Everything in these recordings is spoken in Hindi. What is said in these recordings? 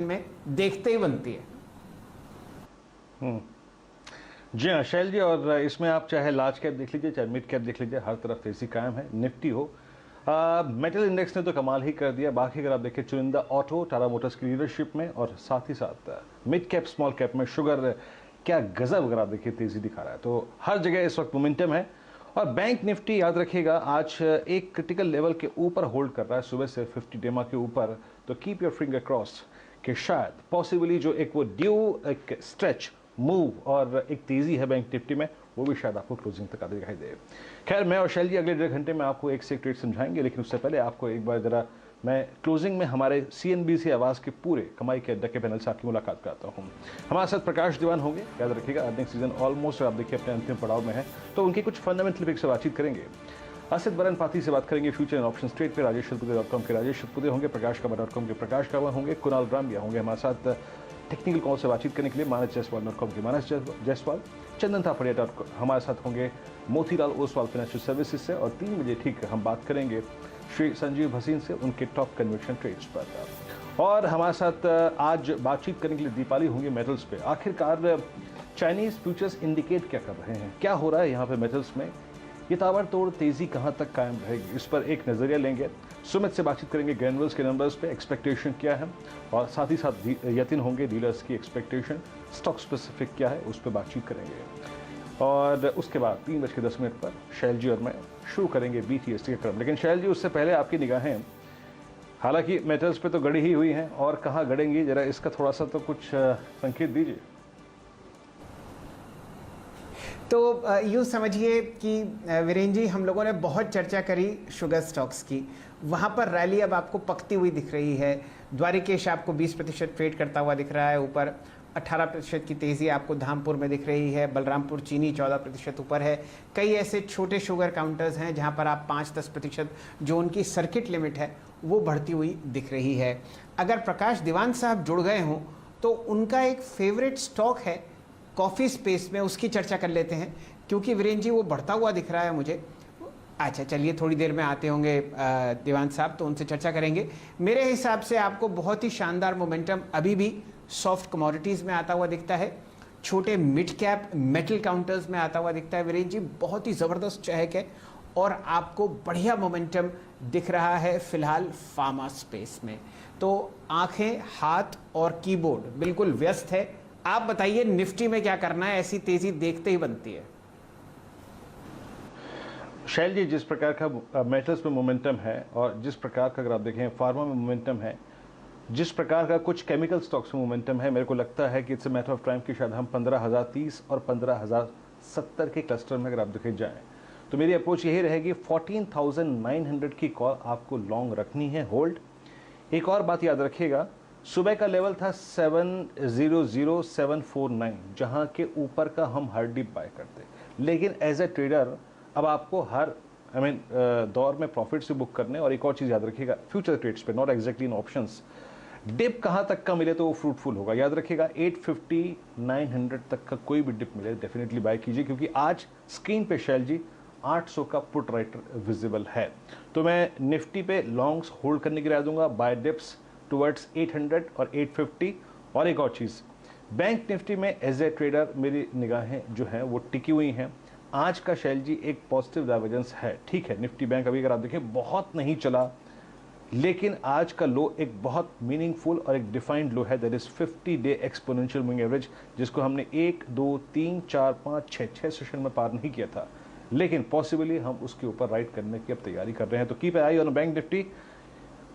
में देखते ही बनती है। जी हाँ शैल जी, और इसमें आप चाहे लार्ज कैप देख लीजिए चाहे मिड कैप देख लीजिए, हर तरफ तेजी कायम है। निफ्टी हो, मेटल इंडेक्स ने तो कमाल ही कर दिया। बाकी अगर आप देखें चुनिंदा ऑटो, टाटा मोटर्स की लीडरशिप में, और साथ ही साथ मिड कैप स्मॉल कैप में शुगर क्या गजब अगर आप देखिए तेजी दिखा रहा है। तो हर जगह इस वक्त मोमेंटम है। और बैंक निफ्टी याद रखिएगा आज एक क्रिटिकल लेवल के ऊपर होल्ड कर रहा है, सुबह से 50 डेमा के ऊपर। तो कीप योर फिंगर क्रॉस कि शायद पॉसिबली जो एक वो ड्यू एक स्ट्रेच मूव और एक तेजी है बैंक निफ्टी में, वो भी शायद आपको क्लोजिंग तक आते दिखाई दे। खैर मैं और शैल जी अगले 1.5 घंटे में आपको एक से एक ट्रेड समझाएंगे, लेकिन उससे पहले आपको एक बार जरा मैं क्लोजिंग में हमारे CNBC आवाज़ के पूरे कमाई के अड्डा के पैनल से आपकी मुलाकात कराता हूँ। हमारे साथ प्रकाश दीवान होंगे। याद रखिएगा अर्निंग सीजन ऑलमोस्ट आप देखिए अपने अंतिम पड़ाव में है, तो उनकी कुछ फंडामेंटल पिक से बातचीत करेंगे। असित बरन पाती से बात करेंगे फ्यूचर एंड ऑप्शन ट्रेड पे। राजेश सतपुते.com के राजेश सतपुते होंगे, प्रकाशकावा.com के प्रकाश कावा होंगे, कुणाल रामबिया होंगे हमारे साथ टेक्निकल कॉल से बातचीत करने के लिए। मानस जायसवाल.com के मानस जायसवाल, चंदन थापड़िया हमारे साथ होंगे मोतीलाल ओसवाल फाइनेंशियल सर्विसेज से। और 3 बजे ठीक हम बात करेंगे श्री संजीव भसीन से उनके टॉप कन्विक्शन ट्रेड्स पर। और हमारे साथ आज बातचीत करने के लिए दीपाली होंगे मेटल्स पे। आखिरकार चाइनीज फ्यूचर्स इंडिकेट क्या कर रहे हैं, क्या हो रहा है यहाँ पे मेटल्स में, ये ताबड़तोड़ तेजी कहाँ तक कायम रहेगी, इस पर एक नजरिया लेंगे। सुमित से बातचीत करेंगे ग्रैनुअल्स के नंबर्स पे, एक्सपेक्टेशन क्या है, और साथ ही साथ यतिन होंगे डीलर्स की एक्सपेक्टेशन, स्टॉक स्पेसिफिक क्या है उस पर बातचीत करेंगे। और उसके बाद 3:10 पर शैल जी और मैं शुरू करेंगे BTST के क्रम। लेकिन शैल जी उससे पहले आपकी निगाहें हालांकि मेटल्स पे तो गड़ी ही हुई हैं, और कहाँ गड़ेंगी जरा इसका थोड़ा सा तो कुछ संकेत दीजिए। तो यूँ समझिए कि वीरेंद्र जी हम लोगों ने बहुत चर्चा करी शुगर स्टॉक्स की, वहाँ पर रैली अब आपको पकती हुई दिख रही है। द्वारिकेश आपको 20% ट्रेड करता हुआ दिख रहा है ऊपर, 18% की तेज़ी आपको धामपुर में दिख रही है, बलरामपुर चीनी 14% ऊपर है। कई ऐसे छोटे शुगर काउंटर्स हैं जहाँ पर आप 5-10% जो उनकी सर्किट लिमिट है वो बढ़ती हुई दिख रही है। अगर प्रकाश दीवान साहब जुड़ गए हों तो उनका एक फेवरेट स्टॉक है कॉफ़ी स्पेस में, उसकी चर्चा कर लेते हैं, क्योंकि वीरेंद्र जी वो बढ़ता हुआ दिख रहा है मुझे। अच्छा चलिए थोड़ी देर में आते होंगे दीवान साहब, तो उनसे चर्चा करेंगे। मेरे हिसाब से आपको बहुत ही शानदार मोमेंटम अभी भी सॉफ्ट कमोडिटीज़ में आता हुआ दिखता है, छोटे मिड कैप मेटल काउंटर्स में आता हुआ दिखता है। वीरेंद्र जी बहुत ही ज़बरदस्त चहक है, और आपको बढ़िया मोमेंटम दिख रहा है फिलहाल फार्मा स्पेस में। तो आंखें, हाथ और कीबोर्ड बिल्कुल व्यस्त है। आप बताइए निफ्टी में क्या करना है, ऐसी तेजी देखते ही बनती है। शैल जी जिस प्रकार का मेटल्स में मोमेंटम है, और जिस प्रकार का अगर आप देखें फार्मा में मोमेंटम है, जिस प्रकार का कुछ केमिकल स्टॉक्स में मोमेंटम है, मेरे को लगता है कि it's a matter of time कि शायद हम 15,030 और 15,070 के क्लस्टर में अगर आप देखे जाएं, तो मेरी अप्रोच यही रहेगी 14,900 की कॉल आपको लॉन्ग रखनी है, होल्ड। एक और बात याद रखिएगा, सुबह का लेवल था 700,749, जहां के ऊपर का हम हर डिप बाय करते। लेकिन एज ए ट्रेडर अब आपको हर दौर में प्रॉफिट से बुक करने। और एक और चीज़ याद रखिएगा फ्यूचर ट्रेड्स पे, not exactly in options, dip कहाँ तक का मिले तो वो फ्रूटफुल होगा। याद रखिएगा 850 900 तक का कोई भी डिप मिले डेफिनेटली बाय कीजिए, क्योंकि आज स्क्रीन पे शैल जी 800 का पुट राइटर विजिबल है। तो मैं निफ्टी पे लॉन्ग्स होल्ड करने की राय दूंगा, बाय डिप्स टुवर्ड्स 800 और 850। और एक और चीज़, बैंक निफ्टी में एज ए ट्रेडर मेरी निगाहें जो हैं वो टिकी हुई हैं। आज का शैल जी एक पॉजिटिव डाइवर्जेंस है, ठीक है। निफ्टी बैंक अभी अगर आप देखें बहुत नहीं चला, लेकिन आज का लो एक बहुत मीनिंगफुल और एक डिफाइंड लो है, that is 50 day exponential moving average, जिसको हमने 1 2 3 4 5 6 सेशन में पार नहीं किया था, लेकिन पॉसिबली हम उसके ऊपर राइड करने की अब तैयारी कर रहे हैं। तो keep I on bank Nifty.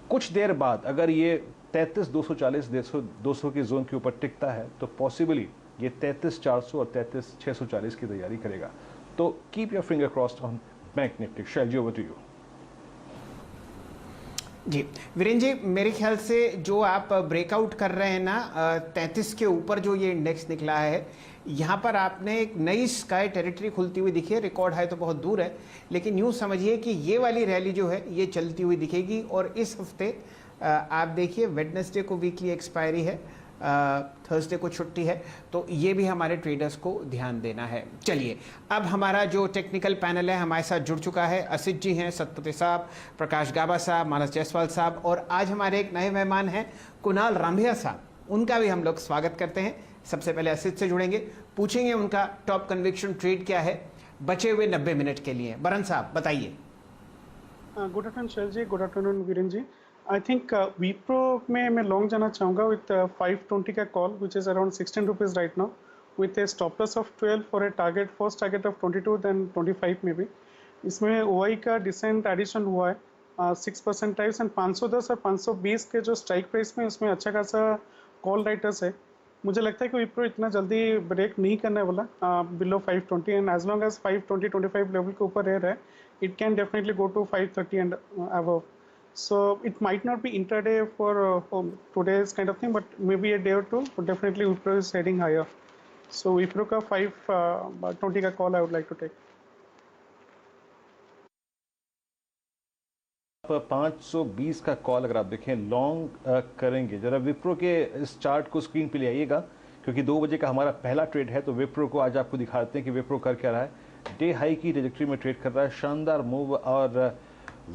कुछ देर बाद अगर ये 33,240 200 की जोन के ऊपर टिकता है, तो पॉसिबली ये 33,400 और 33,640 की तैयारी करेगा। तो keep your finger crossed on bank Nifty. Shail ji over to you. जी वीरेंद्र जी, मेरे ख्याल से जो आप ब्रेकआउट कर रहे हैं ना 33 के ऊपर जो ये इंडेक्स निकला है, यहाँ पर आपने एक नई स्काई टेरिटरी खुलती हुई दिखी है। रिकॉर्ड हाई तो बहुत दूर है, लेकिन यूँ समझिए कि ये वाली रैली जो है ये चलती हुई दिखेगी। और इस हफ्ते आप देखिए वेडनेसडे को वीकली एक्सपायरी है, थर्सडे को छुट्टी है, तो ये भी हमारे ट्रेडर्स को ध्यान देना है। चलिए अब हमारा जो टेक्निकल पैनल है हमारे साथ जुड़ चुका है। असित जी हैं, सतपुते साहब, प्रकाश गाबा साहब, मानस जायसवाल साहब, और आज हमारे एक नए मेहमान हैं कुणाल रामभिया साहब। उनका भी हम लोग स्वागत करते हैं। सबसे पहले असित से जुड़ेंगे, पूछेंगे उनका टॉप कन्विक्शन ट्रेड क्या है बचे हुए 90 मिनट के लिए। बरन साहब बताइए। Good afternoon Shail ji, good afternoon Virender ji. I think Wipro में मैं लॉन्ग जाना चाहूँगा विथ 520 का call which is around 16 rupees right now with a stop loss of 12 for a target, first target of 22 then 25 में भी। इसमें ओआई का डिसेंट एडिशन हुआ है 6% टाइप्स एंड 510 और 520 के जो स्ट्राइक प्राइस में उसमें अच्छा खासा कॉल राइटर्स है। मुझे लगता है कि विप्रो इतना जल्दी ब्रेक नहीं करने वाला below 520 and as long as 520-25 level के ऊपर रह रहा है it can definitely go to 530 and above. So it might not be intraday for today's kind of thing, but maybe a day or two. But definitely Wipro is heading higher. So Wipro ka 520 ka call I would like to take. आप 520 का कॉल अगर आप देखें लॉन्ग करेंगे, जरा विप्रो के इस चार्ट को स्क्रीन पे ले आइएगा क्योंकि 2 बजे का हमारा पहला ट्रेड है। तो विप्रो को आज आपको दिखाते हैं कि विप्रो कर क्या रहा है। डे हाई की ट्रेजेक्टरी में ट्रेड कर रहा है, शानदार मूव। और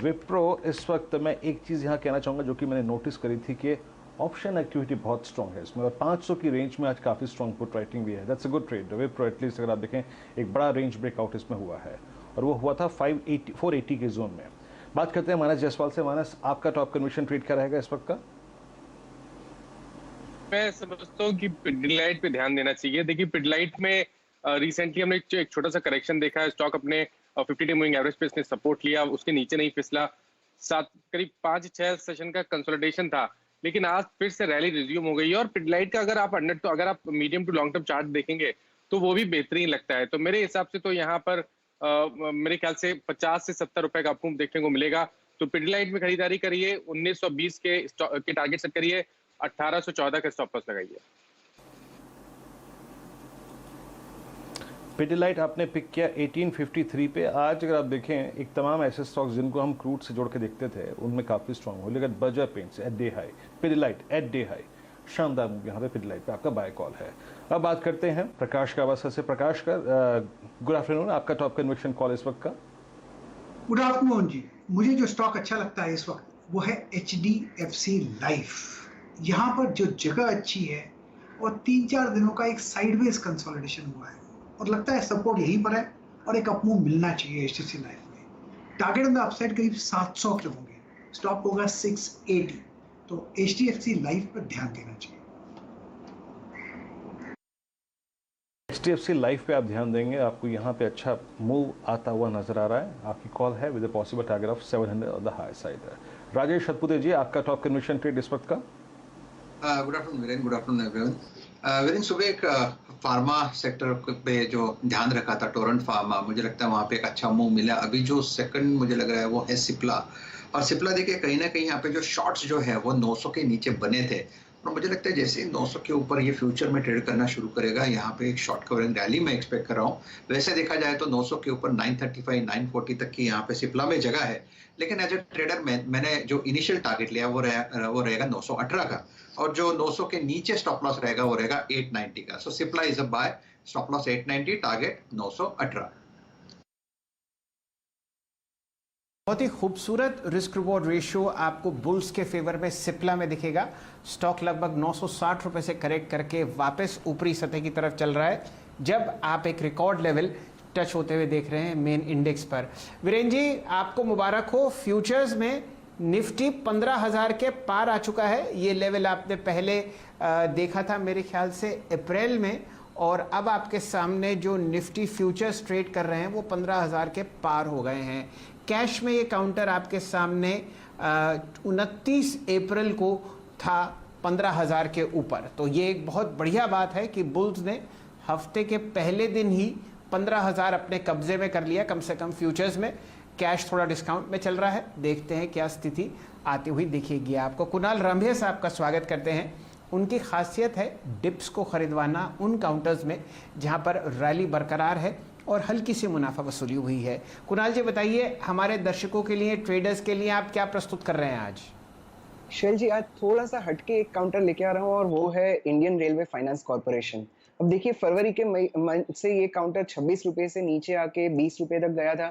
विप्रो इस वक्त मैं एक चीज़ यहाँ कहना चाहूँगा जो कि मैंने नोटिस करी थी कि ऑप्शन एक्टिविटी बहुत स्ट्रॉन्ग है इसमें और 500 की रेंज में आज काफ़ी स्ट्रॉन्ग पुट राइटिंग भी है। That's a good trade. Wipro at least अगर आप देखें एक बड़ा रेंज ब्रेकआउट इसमें हुआ है और वो हुआ था 480 के जोन में। बात करते हैं मानस जायसवाल से। मानस, आपका टॉप कन्विक्शन ट्रेड क्या रहेगा इस वक्त का? मैं समझता हूँ कि पिडलाइट पे ध्यान देना चाहिए। देखिए पिडलाइट में रिसेंटली हमने एक छोटा सा करेक्शन देखा है। स्टॉक अपने 50 डे मूविंग एवरेज पे इसने सपोर्ट लिया, उसके नीचे नहीं फिसला। करीब 5-6 सेशन का कंसोलिडेशन था, लेकिन आज फिर से रैली रिज्यूम हो गई है। और पिडलाइट का अगर आप medium to long term chart देखेंगे तो वो भी बेहतरीन लगता है। तो मेरे हिसाब से तो यहाँ पर मेरे ख्याल से 50 से 70 रुपए का अप देखने को मिलेगा। तो पिडलाइट में खरीदारी करिए, 1920 के टारगेट सेट करिए, 1814 का स्टॉप लॉस लगाइए। पिडिलाइट आपने पिक किया 1853 पे। आज अगर आप देखें एक तमाम ऐसे स्टॉक्स जिनको हम क्रूड से जोड़ के देखते थे उनमें काफ़ी स्ट्रॉन्ग हो, लेकिन Berger Paints at day high, Pidilite at day high, शानदार मूव यहाँ पे पिडिलाइट पे आपका बाय कॉल है। अब बात करते हैं प्रकाश का अवसर से। प्रकाश का गुड आफ्टरनून, आपका टॉप कन्विक्शन कॉल इस वक्त का? गुड आफ्टरनून जी। मुझे जो स्टॉक अच्छा लगता है इस वक्त वो है HDFC लाइफ। यहाँ पर जो जगह अच्छी है और 3-4 दिनों का एक साइडवेज कंसोलिडेशन हुआ है और लगता है सपोर्ट यहीं पर है और एक अप मूव मिलना चाहिए HDFC लाइफ में। टारगेट में अपसाइड करीब 700 के होंगे, स्टॉप होगा 680। तो HDFC लाइफ पर ध्यान देना चाहिए। HDFC लाइफ पे आप ध्यान देंगे, आपको यहाँ पे अच्छा मूव आता हुआ नजर आ रहा है। आपकी कॉल है with a possible target of 700 on the high side. Rajesh Satpute ji, आपका टॉप कन्विक्शन ट्रेड इस वक्त का? Good afternoon Viren, good afternoon everyone. Viren, सुबह एक फार्मा सेक्टर पे जो ध्यान रखा था, टोरेंट फार्मा, मुझे लगता है वहाँ पे एक अच्छा मूव मिला। अभी जो सेकंड मुझे लग रहा है वो है सिप्ला। और सिप्ला देखिए कहीं ना कहीं यहाँ पे जो शॉर्ट्स जो है वो 900 के नीचे बने थे और मुझे लगता है जैसे ही 900 के ऊपर ये फ्यूचर में ट्रेड करना शुरू करेगा, यहाँ पे एक शॉर्ट कवरिंग रैली में एक्सपेक्ट कर रहा हूँ। वैसे देखा जाए तो 900 के ऊपर 935, 940 तक की यहाँ पे सिप्ला में जगह है, लेकिन एज ए ट्रेडर मैंने जो इनिशियल टारगेट लिया वो रहेगा 918 का और जो 900 के नीचे स्टॉप लॉस रहेगा वो रहेगा 890 का। So Cipla is a buy, stop loss 890, target 918। बहुत ही खूबसूरत रिस्क रिवॉर्ड रेशियो आपको बुल्स के फेवर में सिप्ला में दिखेगा। स्टॉक लगभग 960 रुपए से करेक्ट करके वापस ऊपरी सतह की तरफ चल रहा है, जब आप एक रिकॉर्ड लेवल टच होते हुए देख रहे हैं मेन इंडेक्स पर। वीरेन जी, आपको मुबारक हो। फ्यूचर्स में निफ्टी 15,000 के पार आ चुका है। ये लेवल आपने पहले देखा था मेरे ख्याल से अप्रैल में, और अब आपके सामने जो निफ्टी फ्यूचर्स ट्रेड कर रहे हैं वो 15,000 के पार हो गए हैं। कैश में ये काउंटर आपके सामने 29 अप्रैल को था 15,000 के ऊपर। तो ये एक बहुत बढ़िया बात है कि बुल्स ने हफ्ते के पहले दिन ही 15,000 अपने कब्जे में कर लिया, कम से कम फ्यूचर्स में। कैश थोड़ा डिस्काउंट में चल रहा है, देखते हैं क्या स्थिति आती हुई दिखेगी आपको। कुणाल रंभे साहब का स्वागत करते हैं। उनकी खासियत है डिप्स को खरीदवाना उन काउंटर्स में जहां पर रैली बरकरार है और हल्की सी मुनाफा वसूली हुई है। कुणाल जी बताइए, हमारे दर्शकों के लिए, ट्रेडर्स के लिए आप क्या प्रस्तुत कर रहे हैं आज? शैल जी, आज थोड़ा सा हटके एक काउंटर लेके आ रहा हूँ और वो है इंडियन रेलवे फाइनेंस कॉर्पोरेशन। अब देखिए, फरवरी के मंथ से ये काउंटर 26 रुपए से नीचे आके 20 रुपए तक गया था।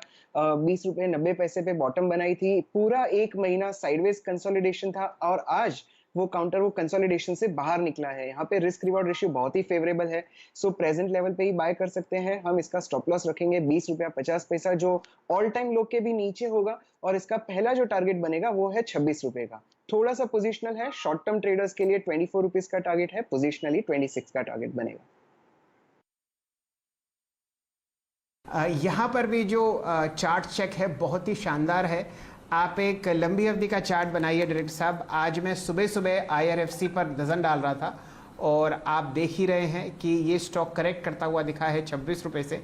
20 रुपए 90 पैसे पे बॉटम बनाई थी। पूरा एक महीना साइडवेज कंसोलिडेशन था और आज वो काउंटर वो कंसोलिडेशन से बाहर निकला है। यहाँ पे रिस्क रिवॉर्ड रेशियो बहुत ही फेवरेबल है, सो प्रेजेंट लेवल पे ही बाय कर सकते हैं। हम इसका स्टॉप लॉस रखेंगे 20 रुपया 50 पैसा, जो ऑल टाइम लो के भी नीचे होगा, और इसका पहला जो टारगेट बनेगा वो है 26 रुपए का। थोड़ा सा पोजिशनल है, शॉर्ट टर्म ट्रेडर्स के लिए 24 रुपीज का टारगेट है, पोजिशनली 26 का टारगेट बनेगा। यहाँ पर भी जो चार्ट चेक है बहुत ही शानदार है। आप एक लंबी अवधि का चार्ट बनाइए डायरेक्टर साहब। आज मैं सुबह सुबह IRFC पर नज़र डाल रहा था और आप देख ही रहे हैं कि ये स्टॉक करेक्ट करता हुआ दिखा है 26 रुपये से,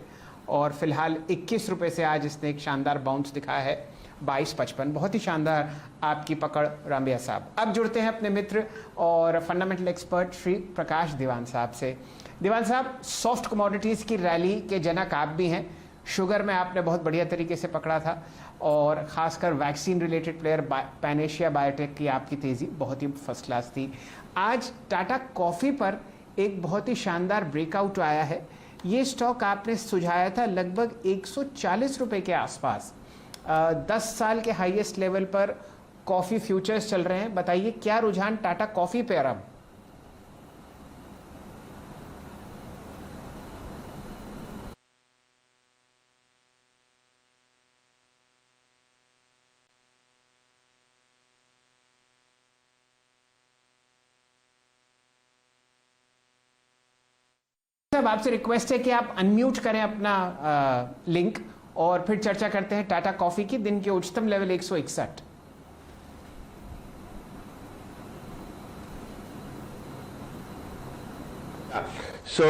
और फिलहाल 21 रुपये से आज इसने एक शानदार बाउंस दिखाया है 22.55। बहुत ही शानदार आपकी पकड़ रामबिया साहब। अब जुड़ते हैं अपने मित्र और फंडामेंटल एक्सपर्ट श्री प्रकाश दीवान साहब से। दीवान साहब, सॉफ्ट कमोडिटीज़ की रैली के जनक आप भी हैं। शुगर में आपने बहुत बढ़िया तरीके से पकड़ा था, और ख़ासकर vaccine related player Panacea biotech की आपकी तेज़ी बहुत ही फर्स्ट क्लास थी। आज टाटा कॉफ़ी पर एक बहुत ही शानदार ब्रेकआउट आया है। ये स्टॉक आपने सुझाया था लगभग 140 रुपये के आसपास। 10 साल के हाईएस्ट लेवल पर कॉफ़ी फ्यूचर्स चल रहे हैं। बताइए क्या रुझान टाटा कॉफ़ी पे अब? अब आपसे रिक्वेस्ट है कि आप अनम्यूट करें अपना लिंक, और फिर चर्चा करते हैं टाटा कॉफी की। दिन के उच्चतम लेवल 161। सो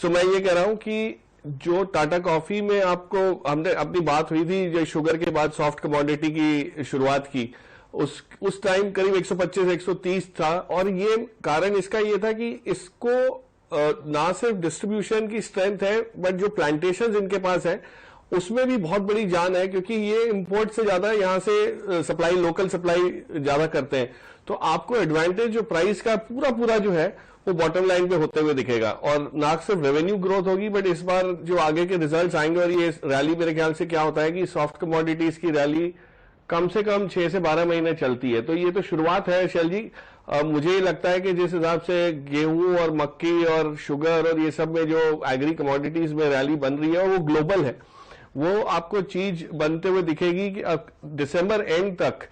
मैं ये कह रहा हूं कि जो टाटा कॉफी में आपको हमने अपनी बात हुई थी, जो शुगर के बाद सॉफ्ट कमोडिटी की शुरुआत की, उस टाइम करीब 125-130 था, और ये कारण इसका ये था कि इसको ना सिर्फ डिस्ट्रीब्यूशन की स्ट्रेंथ है, बट जो प्लांटेशन इनके पास है उसमें भी बहुत बड़ी जान है, क्योंकि ये इंपोर्ट से ज्यादा यहाँ से सप्लाई, लोकल सप्लाई ज्यादा करते हैं। तो आपको एडवांटेज जो प्राइस का पूरा जो है वो बॉटम लाइन पे होते हुए दिखेगा, और ना सिर्फ रेवेन्यू ग्रोथ होगी, बट इस बार जो आगे के रिजल्ट्स आएंगे, और ये रैली मेरे ख्याल से क्या होता है कि सॉफ्ट कमोडिटीज की रैली कम से कम 6 से 12 महीने चलती है। तो ये तो शुरुआत है शैल जी। मुझे लगता है कि जिस हिसाब से गेहूं और मक्की और शुगर और ये सब में जो एग्री कमोडिटीज में रैली बन रही है, वो ग्लोबल है, वो आपको चीज बनते हुए दिखेगी कि अब दिसंबर एंड तक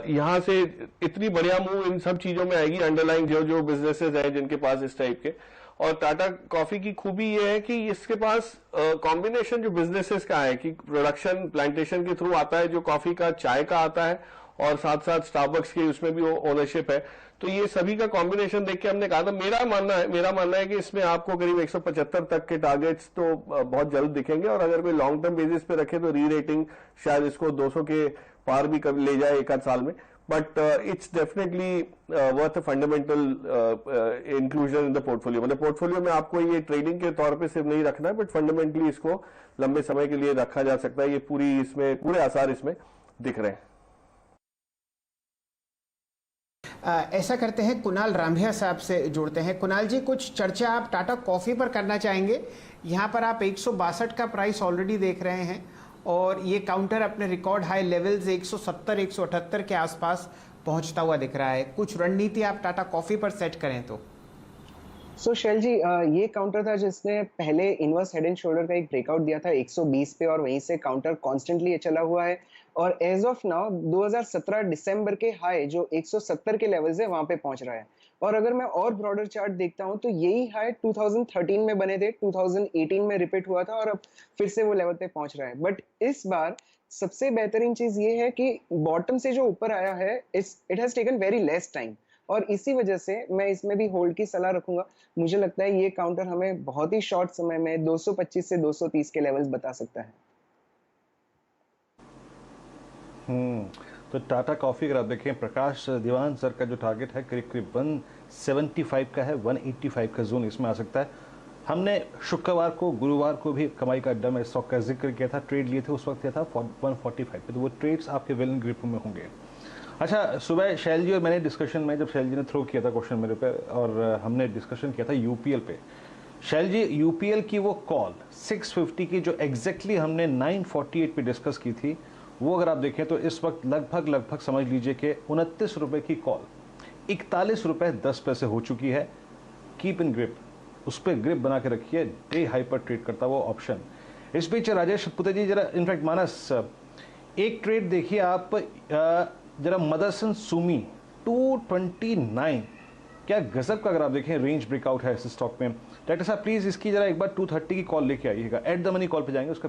यहां से इतनी बढ़िया मूव इन सब चीजों में आएगी, अंडरलाइंग जो बिजनेसेस हैं जिनके पास इस टाइप के। और टाटा कॉफी की खूबी ये है कि इसके पास कॉम्बिनेशन जो बिजनेसेस का है, कि प्रोडक्शन प्लांटेशन के थ्रू आता है जो कॉफी का, चाय का आता है, और साथ साथ स्टारबक्स की उसमें भी ओनरशिप है। तो ये सभी का कॉम्बिनेशन देख के हमने कहा था, मेरा मानना है कि इसमें आपको करीब 175 तक के टारगेट्स तो बहुत जल्द दिखेंगे, और अगर कोई लॉन्ग टर्म बेसिस पे रखे तो री रेटिंग शायद इसको 200 के पार भी कर ले जाए एक आध साल में। But it's definitely worth a fundamental inclusion in the portfolio. मतलब पोर्टफोलियो में आपको ये ट्रेडिंग के तौर पे सिर्फ नहीं रखना है, बट फंडामेंटली इसको लंबे समय के लिए रखा जा सकता है। ये पूरे आसार इसमें दिख रहे हैं। ऐसा करते हैं, कुणाल रामभिया साहब से जोड़ते हैं। कुणाल जी, कुछ चर्चा आप टाटा कॉफ़ी पर करना चाहेंगे? यहाँ पर आप 162 का प्राइस ऑलरेडी देख रहे हैं, और ये काउंटर अपने रिकॉर्ड हाई लेवल्स 170-178 के आसपास पहुंचता हुआ दिख रहा है। कुछ रणनीति आप टाटा कॉफ़ी पर सेट करें तो? सो शैल जी, ये काउंटर था जिसने पहले इनवर्स हेड एंड शोल्डर का एक ब्रेकआउट दिया था 120 पे, और वहीं से काउंटर कॉन्स्टेंटली चला हुआ है, और एज ऑफ नाउ 2017 दिसंबर के हाई जो 170 के लेवल्स है वहां पे पहुंच रहा है। और अगर मैं और ब्रॉडर चार्ट देखता हूं तो यही हाई 2013 में बने थे, 2018 में रिपीट हुआ था, और अब फिर से वो लेवल पे पहुंच रहा है। बट इस बार सबसे बेहतरीन चीज ये है कि बॉटम से जो ऊपर आया है, it has taken very less time, और इसी वजह से मैं इसमें भी होल्ड की सलाह रखूंगा। मुझे लगता है ये काउंटर हमें बहुत ही शॉर्ट समय में 225 से 230 के लेवल्स बता सकता है। तो टाटा कॉफी अगर आप देखें, प्रकाश दीवान सर का जो टारगेट है करीब 175 का है, 185 का जोन इसमें आ सकता है। हमने शुक्रवार को, गुरुवार को भी कमाई का अड्डा में स्टॉक का जिक्र किया था, ट्रेड लिए थे, उस वक्त किया था 145 पे, तो वो ट्रेड्स आपके वेल एंड ग्रिप में होंगे। अच्छा, सुबह शैल जी और मैंने डिस्कशन में, जब शैल जी ने थ्रो किया था क्वेश्चन मेरे पे और हमने डिस्कशन किया था यूपीएल पे, शैल जी यूपीएल की वो कॉल 650 की जो एग्जैक्टली हमने 948 पे डिस्कस की थी, वो अगर आप देखें तो इस वक्त लगभग समझ लीजिए कि 29 रुपए की कॉल 41 रुपए 10 पैसे हो चुकी है। कीप इन ग्रिप, उस पर ग्रिप बना के रखिए, डे हाई पर ट्रेड करता वो ऑप्शन। इस बीच राजेश पुते जी जरा, इनफैक्ट मानस, एक ट्रेड देखिए आप जरा, मदरसन सुमी 229, क्या गजब का अगर आप देखें रेंज ब्रेकआउट है इस स्टॉक में। डायरेक्टर साहब प्लीज इसकी जरा एक बार 230 की कॉल लेके आइएगा, एट द मनी कॉल पे जाएंगे उसका